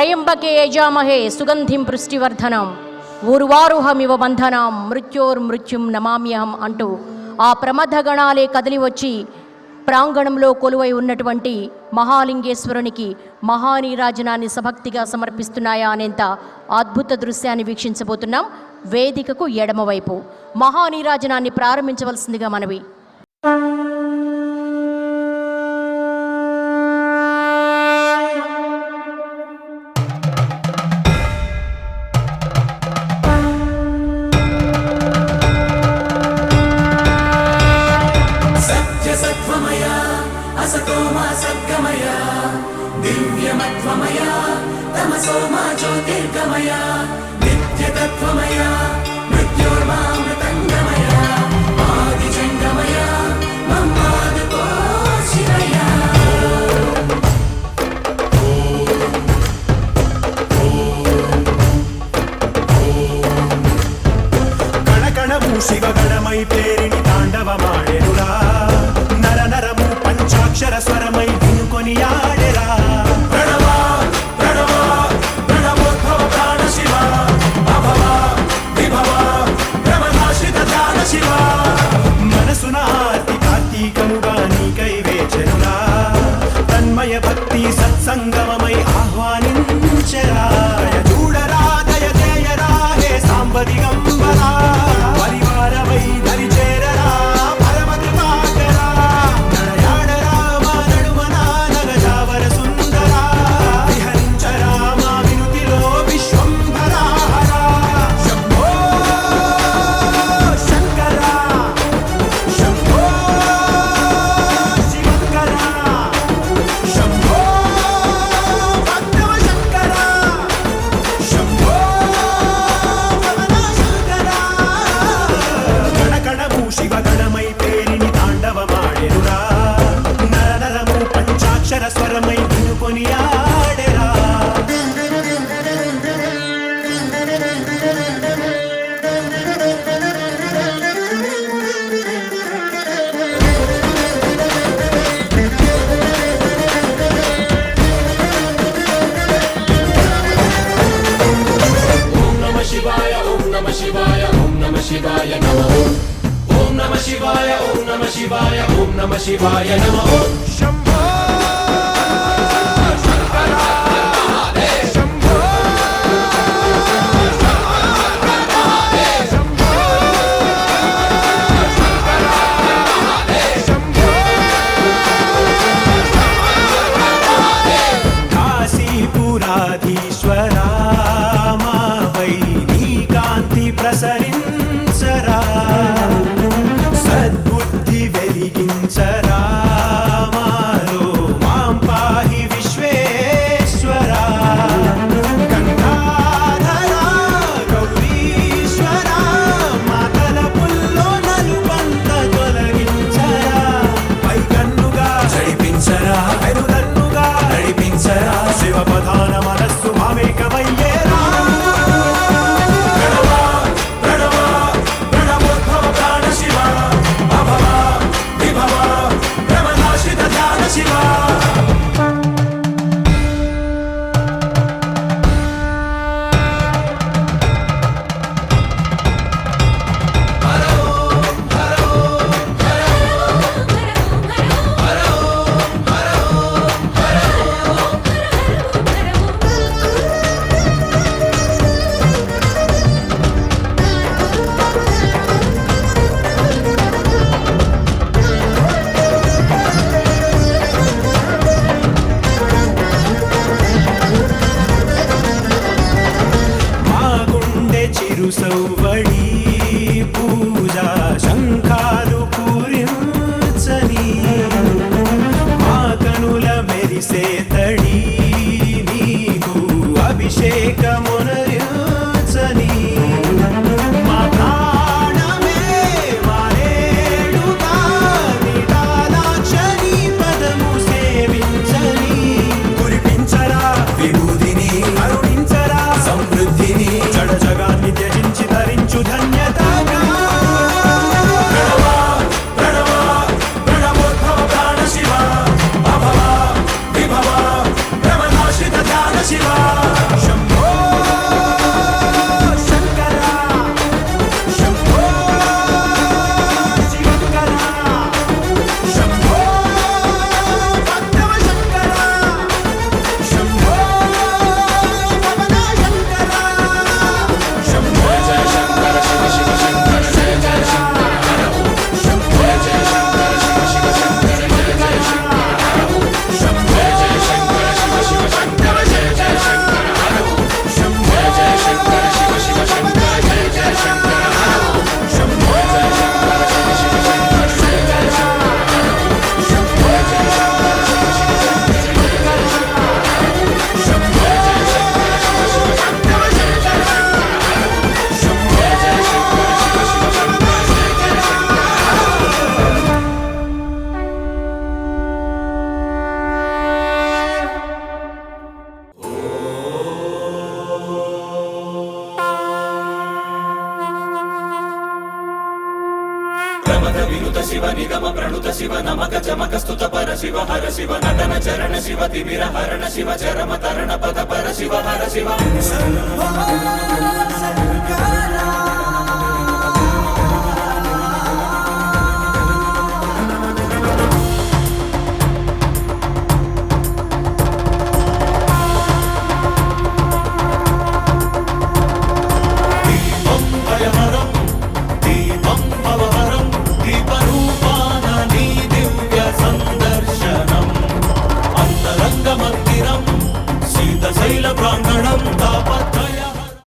త్రయంబకే యజామహే సుగంధిం పుష్టివర్ధనం ఊర్వారుహమివ బంధనం మృత్యోర్మృత్యుం నమామ్యహం అంటూ ఆ ప్రమథ గణాలే కదిలి వచ్చి ప్రాంగణంలో కొలువై ఉన్నటువంటి మహాలింగేశ్వరునికి మహానీరాజనాన్ని సభక్తిగా సమర్పిస్తున్నాయా అనేంత అద్భుత దృశ్యాన్ని వీక్షించబోతున్నాం. వేదికకు ఎడమవైపు మహానీరాజనాన్ని ప్రారంభించవలసిందిగా మనవి. दिव्यमत्वमया तमसोमा ज्योतिर्गमया नित्यतत्वमया मृत्योर्मामृतङ्गमया आदिजङ्गमया मम्मादको शिवया कणकणमु शिवगणमै पेरिणि ताण्डवमाडेरुरा नर नरमु पंचाक्षर स्वरमै विनुकोनियाडेरा మనసునార్తి కార్తీకముగా నీకై వేచెనురా తన్మయ భక్తి సత్సంగమమై ఆహ్వానించరా చూడరా దయ చేయరా హే సాంబదిగంబరా పరివారమై దరి చేరరా పరమ కృపాకరా నడయాడరా మా నడుమన నగజావర సుందరా విహరించరా మా వినుతిలో విశ్వంభరా శంభో శంకరా శంభో శివంకరా శంభో భక్తవ శంకరా శంభో శంకరా గణగణము శివగణమై పేరిని తాండవమాడెరురా నరనరము పంచాక్షర స్వరమై వినుకొని ఆడెరా शिवाय ओम नमः शिवाय ओम नमः शिवाय नमः ओम नमः शिवाय ओम नमः शिवाय ओम नमः शिवाय नमः शंभो शंकरा शंभो शंभो शंकरा शंभो काशीपुराधीश्वरा ప్రసరించరా సద్బుద్ధి వెలిగించరా మాలో మాం పాహి విశ్వేశ్వరా గంగాధరా గౌరీశ్వరా మాతల పుల్లో నలుపంత తొలగించరా పైకన్నుగా నడిపించరా పెరుదన్నుగా నడిపించరా శివపదాన మనస్సు మామేకమయ్యేరా సౌవడి పూజా శంఖాలు పూరించని మా కనుల మెరిసే తడి నీకు అభిషేకమునరించని మా ప్రాణమే మారేడుగా నిటాలాక్షరి పదము సేవించని కురిపించరా విభూతిని కరుణించరా సమృద్ధిని జడ జగాన్ని త్యజించి ధరించు ధన్యతగా ప్రణవోద్భవ ప్రాణ శివ అభవ విభవ బ్రహ్మనాశిత ధ్యాన శివ వినుత శివ నిగమ ప్రణుత శివ నమక చమక స్తుత పర శివ హర శివ నటన చరణ శివ తిమిర హరణ శివ చరమ తరణ పద పర శివ హర శివ దీపం భయహరం దీపం భవహరం దీపరూపాన నీ దివ్య సందర్శనం అంతరంగ మందిరం శీతశైల ప్రాంగణం తాపత్రయ